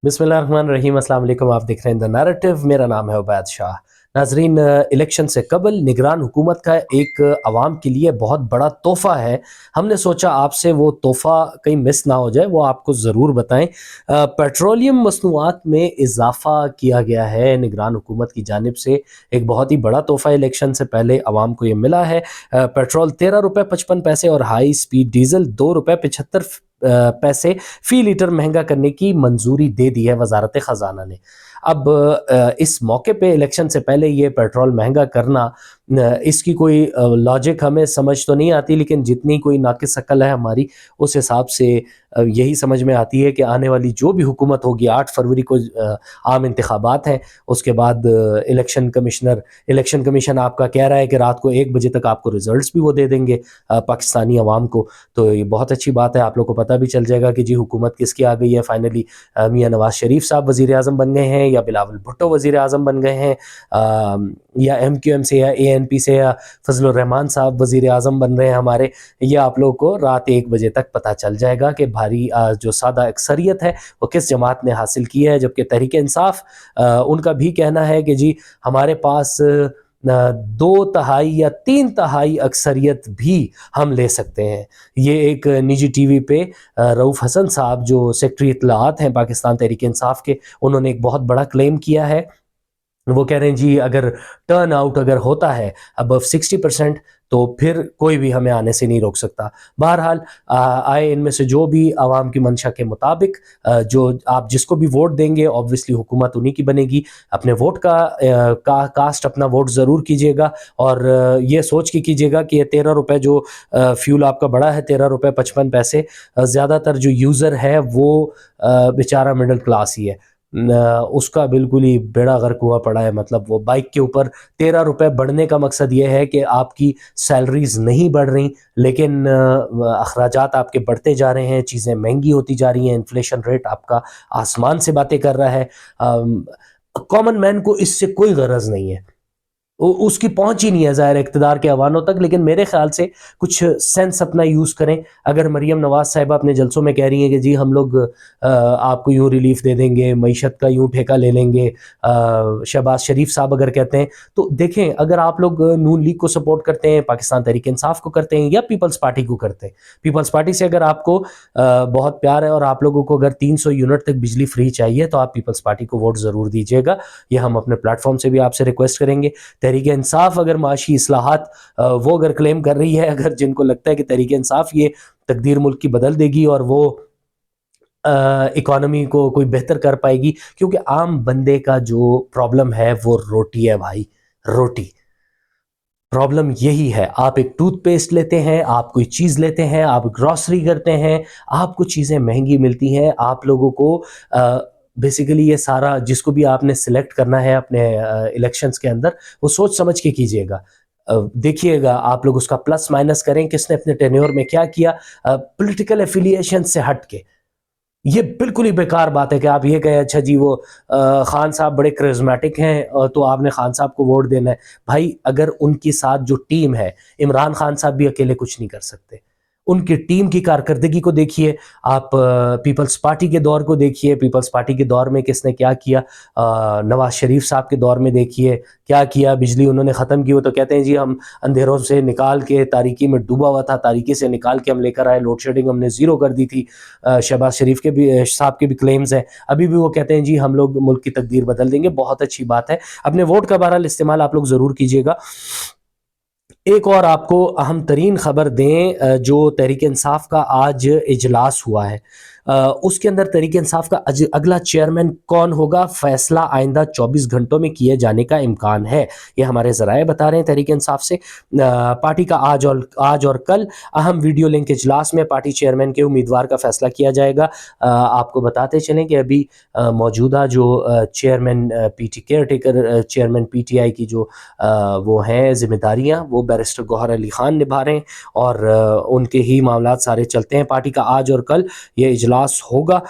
बिस्मिल्लाहिर्रहमानिर्रहीम, अस्सलाम वालेकुम। आप देख रहे हैं द नैरेटिव। मेरा नाम है उबैद शाह। नाजरीन, इलेक्शन से कबल निगरान हुकूमत का एक आवाम के लिए बहुत बड़ा तोहफ़ा है। हमने सोचा आपसे वो तोहफ़ा कहीं मिस ना हो जाए, वो आपको ज़रूर बताएं। पेट्रोलियम मसनूआत में इजाफ़ा किया गया है निगरान हुकूमत की जानिब से। एक बहुत ही बड़ा तोहफ़ा इलेक्शन से पहले आवाम को ये मिला है। पेट्रोल 13 रुपये 55 पैसे और हाई स्पीड डीजल 2 रुपये 75 पैसे फ़ी लीटर महंगा करने की मंजूरी दे दी है वजारत ख़जाना ने। अब इस मौके पे इलेक्शन से पहले ये पेट्रोल महंगा करना, इसकी कोई लॉजिक हमें समझ तो नहीं आती, लेकिन जितनी कोई नाक़िस अक़ल है हमारी, उस हिसाब से यही समझ में आती है कि आने वाली जो भी हुकूमत होगी, 8 फरवरी को आम इंतखाबात हैं। उसके बाद इलेक्शन कमीशन आपका कह रहा है कि रात को 1 बजे तक आपको रिज़ल्ट्स भी वो दे देंगे पाकिस्तानी अवाम को। तो ये बहुत अच्छी बात है, आप लोग को पता भी चल जाएगा कि जी हुकूमत किसकी आ गई है फाइनली। मियाँ नवाज़ शरीफ साहब वज़ीर आज़म बन गए हैं, या बिलावल भुट्टो वज़ीर आज़म बन गए हैं, या MQM से या ANP से या फजलुर रहमान साहब वज़ीर आज़म बन रहे हैं हमारे। ये आप लोगों को रात 1 बजे तक पता चल जाएगा कि भारी जो सादा अक्सरियत है वो किस जमात ने हासिल की है। जबकि तहरीक इंसाफ, उनका भी कहना है कि जी हमारे पास 2 तिहाई या 3 तिहाई अक्सरियत भी हम ले सकते हैं। ये एक निजी TV पे रऊफ़ हसन साहब जो सेक्रेटरी इत्तलाआत हैं पाकिस्तान तहरीक इंसाफ के, उन्होंने एक बहुत बड़ा क्लेम किया है। वो कह रहे हैं जी अगर टर्न आउट अगर होता है अबव 60%, तो फिर कोई भी हमें आने से नहीं रोक सकता। बहरहाल आए इनमें से जो भी आवाम की मंशा के मुताबिक, जो आप जिसको भी वोट देंगे ऑब्वियसली हुकूमत उन्हीं की बनेगी। अपने वोट का कास्ट अपना वोट ज़रूर कीजिएगा, और ये सोच के कीजिएगा कि ये 13 रुपये जो फ्यूल आपका बढ़ा है, 13 रुपये 55 पैसे, ज़्यादातर जो यूज़र है वो बेचारा मिडिल क्लास ही है। उसका बिल्कुल ही बेड़ा गर्क हुआ पड़ा है। मतलब वो बाइक के ऊपर 13 रुपये बढ़ने का मकसद ये है कि आपकी सैलरीज नहीं बढ़ रही, लेकिन अखराजात आपके बढ़ते जा रहे हैं, चीज़ें महंगी होती जा रही हैं, इन्फ्लेशन रेट आपका आसमान से बातें कर रहा है। कॉमन मैन को इससे कोई गरज नहीं है, उसकी पहुंच ही नहीं है ज़ाहिर इक़्तिदार के अवानों तक। लेकिन मेरे ख्याल से कुछ सेंस अपना यूज़ करें। अगर मरीम नवाज़ साहिबा अपने जलसों में कह रही हैं कि जी हम लोग आपको यूँ रिलीफ दे देंगे, मईशत का यूँ ठेका ले लेंगे, शहबाज शरीफ साहब अगर कहते हैं, तो देखें अगर आप लोग नून लीग को सपोर्ट करते हैं, पाकिस्तान तहरीक इंसाफ को करते हैं, या पीपल्स पार्टी को करते हैं, पीपल्स पार्टी से अगर आपको बहुत प्यार है और आप लोगों को अगर 300 यूनिट तक बिजली फ्री चाहिए, तो आप पीपल्स पार्टी को वोट ज़रूर दीजिएगा। ये हम अपने प्लेटफॉर्म से भी आपसे रिक्वेस्ट करेंगे। तहरीक इंसाफ अगर माशी इस्लाहात वो अगर क्लेम कर रही है, अगर जिनको लगता है कि तहरीक इंसाफ ये तकदीर मुल्क की बदल देगी और वो इकोनॉमी को कोई बेहतर कर पाएगी, क्योंकि आम बंदे का जो प्रॉब्लम है वो रोटी है भाई, रोटी। प्रॉब्लम यही है। आप एक टूथपेस्ट लेते हैं, आप कोई चीज़ लेते हैं, आप ग्रॉसरी करते हैं, आपको चीज़ें महंगी मिलती हैं। आप लोगों को बेसिकली ये सारा जिसको भी आपने सिलेक्ट करना है अपने इलेक्शंस के अंदर, वो सोच समझ के कीजिएगा। देखिएगा, आप लोग उसका प्लस माइनस करें, किसने अपने टेन्योर में क्या किया, पॉलिटिकल एफिलिएशन से हट के। ये बिल्कुल ही बेकार बात है कि आप ये कहें अच्छा जी वो खान साहब बड़े करिज्मेटिक हैं, तो आपने खान साहब को वोट देना है। भाई अगर उनके साथ जो टीम है, इमरान खान साहब भी अकेले कुछ नहीं कर सकते। उनकी टीम की कारकर्दगी को देखिए, आप पीपल्स पार्टी के दौर को देखिए, पीपल्स पार्टी के दौर में किसने क्या किया, नवाज शरीफ साहब के दौर में देखिए क्या किया। बिजली उन्होंने ख़त्म की, वो तो कहते हैं जी हम अंधेरों से निकाल के, तारीकी में डूबा हुआ था, तारीकी से निकाल के हम लेकर आए, लोड शेडिंग हमने ज़ीरो कर दी थी। शहबाज शरीफ के भी साहब के भी क्लेम्स हैं, अभी भी वो कहते हैं जी हम लोग मुल्क की तकदीर बदल देंगे। बहुत अच्छी बात है, अपने वोट का बहरहाल इस्तेमाल आप लोग ज़रूर कीजिएगा। एक और आपको अहम तरीन ख़बर दें, जो तहरीक इंसाफ का आज इजलास हुआ है, उसके अंदर तहरीक इंसाफ का अगला चेयरमैन कौन होगा, फैसला आइंदा 24 घंटों में किए जाने का इम्कान है। ये हमारे ज़राए बता रहे हैं तहरीक इंसाफ से। पार्टी का आज और कल अहम वीडियो लिंक इजलास में पार्टी चेयरमैन के उम्मीदवार का फैसला किया जाएगा। आपको बताते चलें कि अभी मौजूदा जो chairman care taker chairman PTI की जो वो हैं जिम्मेदारियाँ, वो बैरिस्टर गौहर अली ख़ान निभा रहे हैं, और उनके ही मामलात सारे चलते हैं। पार्टी का आज और कल ये इजलास होगा।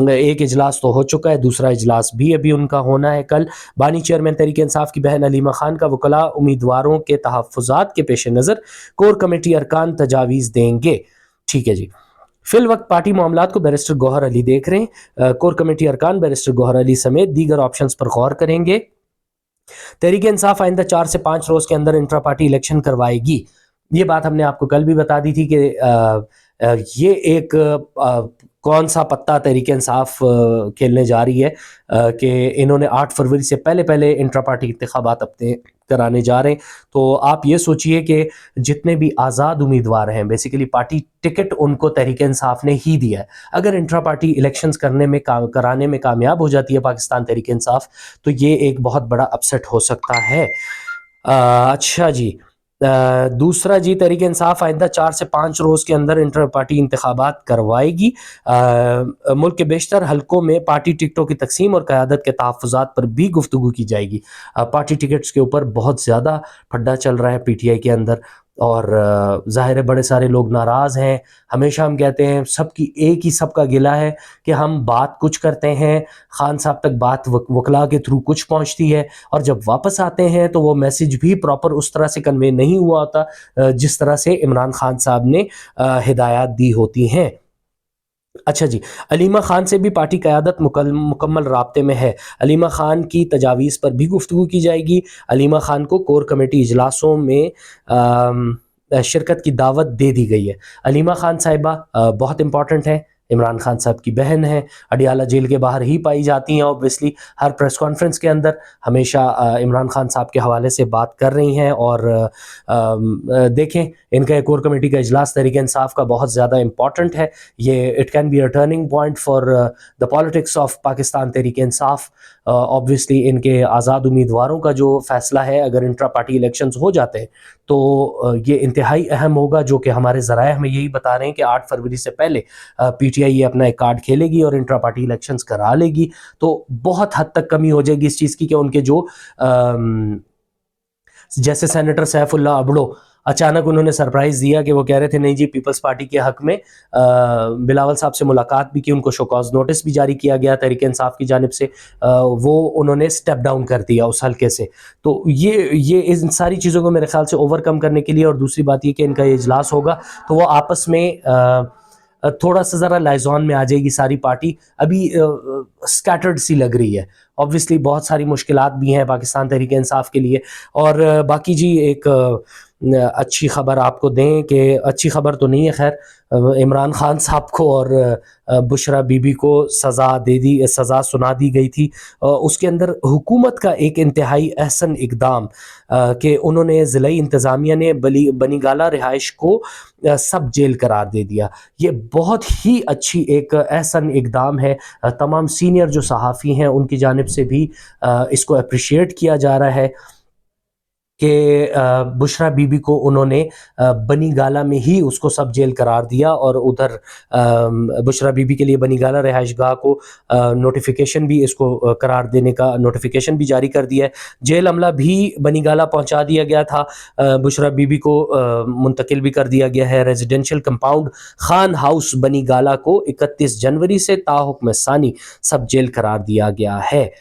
एक इजलास तो हो चुका है, दूसरा इजलास भी अभी उनका होना है कल। बानी चेयरमैन तहरीक इंसाफ की बहन अलीमा खान का वकला उम्मीदवारों के तहफ़्फ़ुज़ात के पेश नज़र कोर कमेटी अरकान तजावीज़ देंगे। ठीक है जी। फिल वक्त पार्टी मामलात को बैरिस्टर गौहर अली देख रहे हैं। कोर कमेटी अरकान बैरिस्टर गौहर अली समेत दीगर ऑप्शंस पर गौर करेंगे। तहरीक इंसाफ आइंदा 4 से 5 रोज के अंदर इंट्रा पार्टी इलेक्शन करवाएगी। ये बात हमने आपको कल भी बता दी थी कि ये एक कौन सा पत्ता तहरीक इंसाफ खेलने जा रही है कि इन्होंने 8 फरवरी से पहले इंट्रा पार्टी इंतखाबात अपने कराने जा रहे हैं। तो आप ये सोचिए कि जितने भी आज़ाद उम्मीदवार हैं, बेसिकली पार्टी टिकट उनको तहरीक इंसाफ ने ही दिया है। अगर इंट्रा पार्टी इलेक्शंस कराने में कामयाब हो जाती है पाकिस्तान तहरीक इंसाफ, तो ये एक बहुत बड़ा अपसेट हो सकता है। अच्छा जी, दूसरा जी, तहरीक इंसाफ आइंदा 4 से 5 रोज़ के अंदर इंटर पार्टी इंतखाबात करवाएगी। मुल्क के बेशतर हलकों में पार्टी टिकटों की तकसीम और क़यादत के तहफ़्फ़ुज़ात पर भी गुफ्तगू की जाएगी। पार्टी टिकट्स के ऊपर बहुत ज़्यादा फड्डा चल रहा है PTI के अंदर, और ज़ाहिर है बड़े सारे लोग नाराज़ हैं। हमेशा हम कहते हैं, सबकी एक ही सबका गिला है कि हम बात कुछ करते हैं, खान साहब तक बात वकला के थ्रू कुछ पहुंचती है, और जब वापस आते हैं तो वो मैसेज भी प्रॉपर उस तरह से कन्वे नहीं हुआ होता जिस तरह से इमरान खान साहब ने हिदायत दी होती हैं। अच्छा जी, अलीमा खान से भी पार्टी क़यादत मुकम्मल राब्ते में है। अलीमा खान की तजावीज़ पर भी गुफ्तगू की जाएगी। अलीमा खान को कोर कमेटी इजलासों में शिरकत की दावत दे दी गई है। अलीमा खान साहिबा बहुत इंपॉर्टेंट है, इमरान खान साहब की बहन है, अडियाला जेल के बाहर ही पाई जाती हैं। ऑब्वियसली हर प्रेस कॉन्फ्रेंस के अंदर हमेशा इमरान खान साहब के हवाले से बात कर रही हैं। और देखें, इनका कोर कमेटी का इजलास तहरीक इंसाफ का बहुत ज़्यादा इंपॉर्टेंट है। ये it can be a turning point for the politics of Pakistan Tehreek Insaf. Obviously इनके आज़ाद उम्मीदवारों का जो फ़ैसला है, अगर इंट्रा पार्टी इलेक्शंस हो जाते हैं तो ये इंतहाई अहम होगा, जो कि हमारे ज़राए हमें यही बता रहे हैं कि 8 फरवरी से पहले PTI ये अपना एक कार्ड खेलेगी और इंट्रा पार्टी इलेक्शंस करा लेगी। तो बहुत हद तक कमी हो जाएगी इस चीज़ की कि उनके जो जैसे सेनेटर सैफुल्ला अबड़ो, अचानक उन्होंने सरप्राइज़ दिया कि वो कह रहे थे नहीं जी, पीपल्स पार्टी के हक़ में बिलावल साहब से मुलाकात भी की, उनको शो कॉज़ नोटिस भी जारी किया गया तहरीक इंसाफ की जानिब से, वो उन्होंने स्टेप डाउन कर दिया उस हल्के से। तो ये इन सारी चीज़ों को मेरे ख़्याल से ओवरकम करने के लिए, और दूसरी बात ये कि इनका ये इजलास होगा तो वो आपस में थोड़ा सा ज़रा लाइजॉन में आ जाएगी सारी पार्टी। अभी स्कैटर्ड सी लग रही है। ऑब्वियसली बहुत सारी मुश्किलात भी हैं पाकिस्तान तहरीक इंसाफ के लिए। और बाकी जी, एक अच्छी खबर आपको दें कि अच्छी खबर तो नहीं है खैर, इमरान खान साहब को और बुशरा बीबी को सज़ा सुना दी गई थी। उसके अंदर हुकूमत का एक इंतहाई अहसन इक़दाम कि उन्होंने ज़िलाई इंतज़ामिया ने बनीगाला रिहाइश को सब जेल करार दे दिया। ये बहुत ही अच्छी एक अहसन इक़दाम है। तमाम सीनियर जो सहाफ़ी हैं उनकी जानिब से भी इसको अप्रिशिएट किया जा रहा है कि बुशरा बीबी को उन्होंने बनीगाला में ही उसको सब जेल करार दिया, और उधर बुशरा बीबी के लिए बनीगाला रिहाइशगाह को नोटिफिकेशन भी, इसको करार देने का नोटिफिकेशन भी जारी कर दिया है। जेल अमला भी बनीगाला पहुंचा दिया गया था, बुशरा बीबी को मुंतकिल भी कर दिया गया है। Residential compound Khan house Banigala को 31 जनवरी से ताहुक्म सानी सब जेल करार दिया गया है।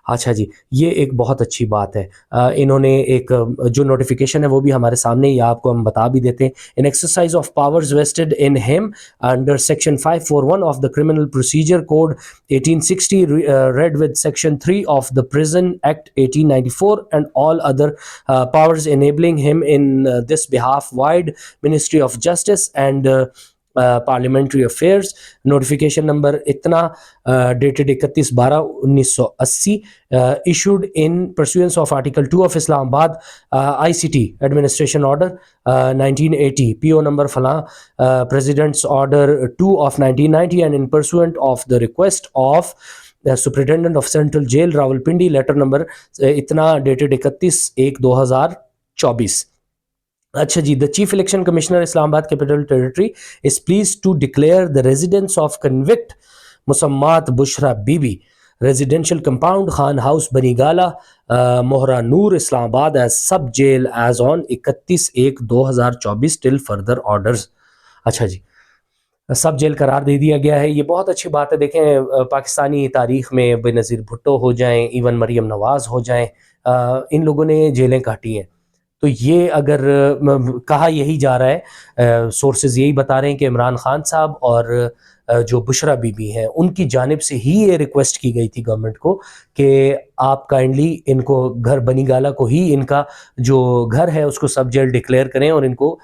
अच्छा जी, ये एक बहुत अच्छी बात है। इन्होंने एक जो नोटिफिकेशन है वो भी हमारे सामने, या आपको हम बता भी देते हैं। In exercise of powers vested in him under section 541 of the criminal procedure code 1860 read with section 3 of the Prison Act 1894 and all other powers enabling him in this behalf wide Ministry of Justice and parliamentary affairs. Notification number इतना dated 31/12/1980 issued in pursuance of Article 2 of Islamabad ICT Administration Order 1980, PO number फला President's Order 2 of 1990 and in pursuant of the request of the Superintendent of Central Jail Rawalpindi, letter number इतना dated 31/1/2024। अच्छा जी, the chief election commissioner Islamabad capital territory is please to declare the residence of convict मुसम्मात Bushra Bibi residential compound Khan house Banigala Mohra Noor Islamabad as sub jail as on 31/1/2024 till further orders. अच्छा जी, सब jail करार दे दिया गया है। ये बहुत अच्छी बात है। देखें, पाकिस्तानी तारीख़ में बेनज़ीर भुट्टो हो जाएं, इवन मरीम नवाज़ हो जाएं, इन लोगों ने जेलें काटी हैं। تو یہ اگر کہا یہی جا رہا ہے، سورسز یہی بتا رہے ہیں کہ عمران خان صاحب اور جو بشرا بی بی ہیں ان کی جانب سے ہی یہ ریکویسٹ کی گئی تھی گورنمنٹ کو کہ آپ کائنڈلی ان کو گھر بنی گالا کو ہی ان کا جو گھر ہے اس کو سب جیل ڈکلیئر کریں اور ان کو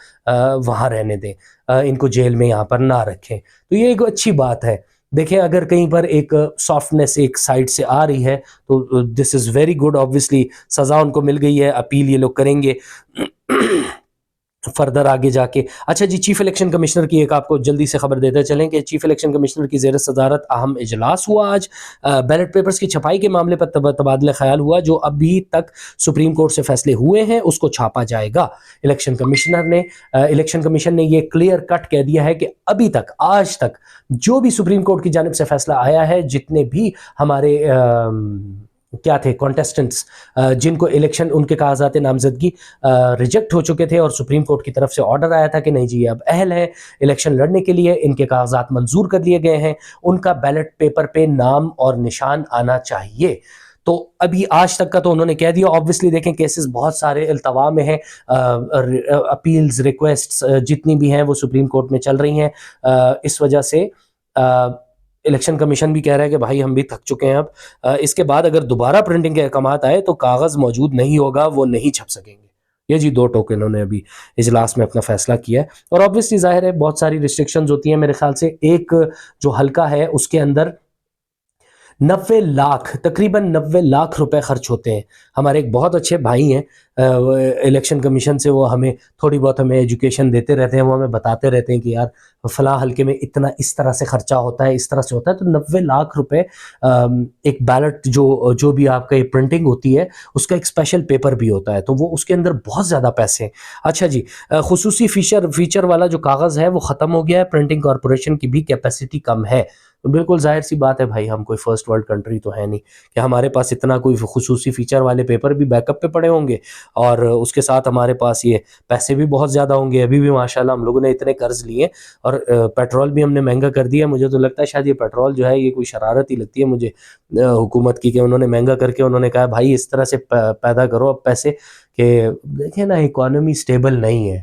وہاں رہنے دیں، ان کو جیل میں یہاں پر نہ رکھیں. تو یہ ایک اچھی بات ہے. دیکھیں اگر کہیں پر ایک سافٹنس ایک سائڈ سے آ رہی ہے تو دس از ویری گڈ. آبویسلی سزا ان کو مل گئی ہے، اپیل یہ لوگ کریں گے فردر آگے جا کے. اچھا جی، چیف الیکشن کمشنر کی ایک آپ کو جلدی سے خبر دیتے چلیں کہ چیف الیکشن کمشنر کی زیر صدارت اہم اجلاس ہوا آج. بیلٹ پیپرز کی چھپائی کے معاملے پر تبادلہ خیال ہوا. جو ابھی تک سپریم کورٹ سے فیصلے ہوئے ہیں اس کو چھاپا جائے گا. الیکشن کمیشن نے یہ کلیئر کٹ کہہ دیا ہے کہ ابھی تک آج تک جو بھی سپریم کورٹ کی جانب سے فیصلہ آیا ہے، جتنے بھی ہمارے کیا تھے کانٹیسٹنٹس جن کو الیکشن ان کے کاغذات نامزدگی ریجیکٹ ہو چکے تھے اور سپریم کورٹ کی طرف سے آرڈر آیا تھا کہ نہیں جی یہ اب اہل ہے الیکشن لڑنے کے لیے، ان کے کاغذات منظور کر لیے گئے ہیں، ان کا بیلٹ پیپر پہ نام اور نشان آنا چاہیے. تو ابھی آج تک کا تو انہوں نے کہہ دیا. آبویسلی دیکھیں کیسز بہت سارے التوا میں ہیں، اپیلز ریکویسٹس جتنی بھی ہیں وہ سپریم کورٹ میں چل رہی ہیں. اس وجہ سے الیکشن کمیشن بھی کہہ رہا ہے کہ بھائی ہم بھی تھک چکے ہیں. اب اس کے بعد اگر دوبارہ پرنٹنگ کے احکامات آئے تو کاغذ موجود نہیں ہوگا، وہ نہیں چھپ سکیں گے. یہ جی دو ٹوکن انہوں نے ابھی اجلاس میں اپنا فیصلہ کیا ہے. اور آبویسلی ظاہر ہے بہت ساری ریسٹرکشنز ہوتی ہیں. میرے خیال سے ایک جو حلقہ ہے اس کے اندر 90 لاکھ تقریباً 90 لاکھ روپے خرچ ہوتے ہیں. ہمارے ایک بہت اچھے بھائی ہیں الیکشن کمیشن سے، وہ ہمیں تھوڑی بہت ہمیں ایجوکیشن دیتے رہتے ہیں، وہ ہمیں بتاتے رہتے ہیں کہ یار فلاں حلقے میں اتنا اس طرح سے خرچہ ہوتا ہے، اس طرح سے ہوتا ہے. تو 90 لاکھ روپے ایک بیلٹ جو بھی آپ کا یہ پرنٹنگ ہوتی ہے اس کا ایک اسپیشل پیپر بھی ہوتا ہے، تو وہ اس کے اندر بہت زیادہ پیسے ہیں. اچھا جی، خصوصی فیچر والا جو کاغذ ہے وہ ختم ہو گیا ہے. پرنٹنگ کارپوریشن کی بھی کیپیسٹی کم ہے. بالکل ظاہر سی بات ہے بھائی، ہم کوئی فرسٹ ورلڈ کنٹری تو ہے نہیں کہ ہمارے پاس اتنا کوئی خصوصی فیچر والے پیپر بھی بیک اپ پہ پڑے ہوں گے، اور اس کے ساتھ ہمارے پاس یہ پیسے بھی بہت زیادہ ہوں گے. ابھی بھی ماشاءاللہ ہم لوگوں نے اتنے قرض لیے اور پیٹرول بھی ہم نے مہنگا کر دیا. مجھے تو لگتا ہے شاید یہ پیٹرول جو ہے یہ کوئی شرارت ہی لگتی ہے مجھے حکومت کی، کہ انہوں نے مہنگا کر کے انہوں نے کہا بھائی اس طرح سے پیدا کرو اب پیسے کہ دیکھیں نا اکانومی سٹیبل نہیں ہے.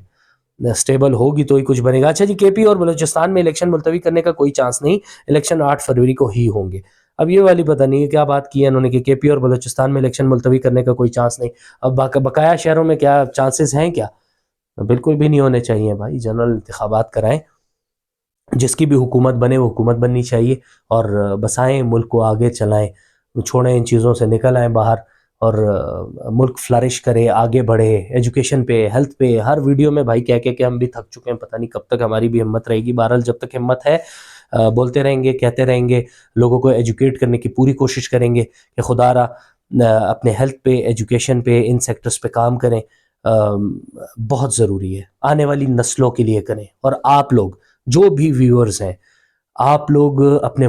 سٹیبل ہوگی تو ہی کچھ بنے گا. اچھا جی، کے پی اور بلوچستان میں الیکشن ملتوی کرنے کا کوئی چانس نہیں، الیکشن 8 فروری کو ہی ہوں گے. اب یہ والی پتہ نہیں ہے کیا بات کی ہے انہوں نے کہ کے پی اور بلوچستان میں الیکشن ملتوی کرنے کا کوئی چانس نہیں. اب بقایا شہروں میں کیا چانسز ہیں کیا؟ بالکل بھی نہیں ہونے چاہیے بھائی. جنرل انتخابات کرائیں، جس کی بھی حکومت بنے وہ حکومت بننی چاہیے اور بسائیں ملک کو آگے چلائیں، چھوڑیں ان چیزوں سے نکل آئیں باہر اور ملک فلرش کرے، آگے بڑھے. ایجوکیشن پہ، ہیلتھ پہ ہر ویڈیو میں بھائی کہہ کے کہ ہم بھی تھک چکے ہیں، پتہ نہیں کب تک ہماری بھی ہمت رہے گی. بہرحال جب تک ہمت ہے بولتے رہیں گے، کہتے رہیں گے، لوگوں کو ایجوکیٹ کرنے کی پوری کوشش کریں گے کہ خدا را اپنے ہیلتھ پہ، ایجوکیشن پہ، ان سیکٹرز پہ کام کریں. بہت ضروری ہے، آنے والی نسلوں کے لیے کریں. اور آپ لوگ جو بھی ویورز ہیں، آپ لوگ اپنے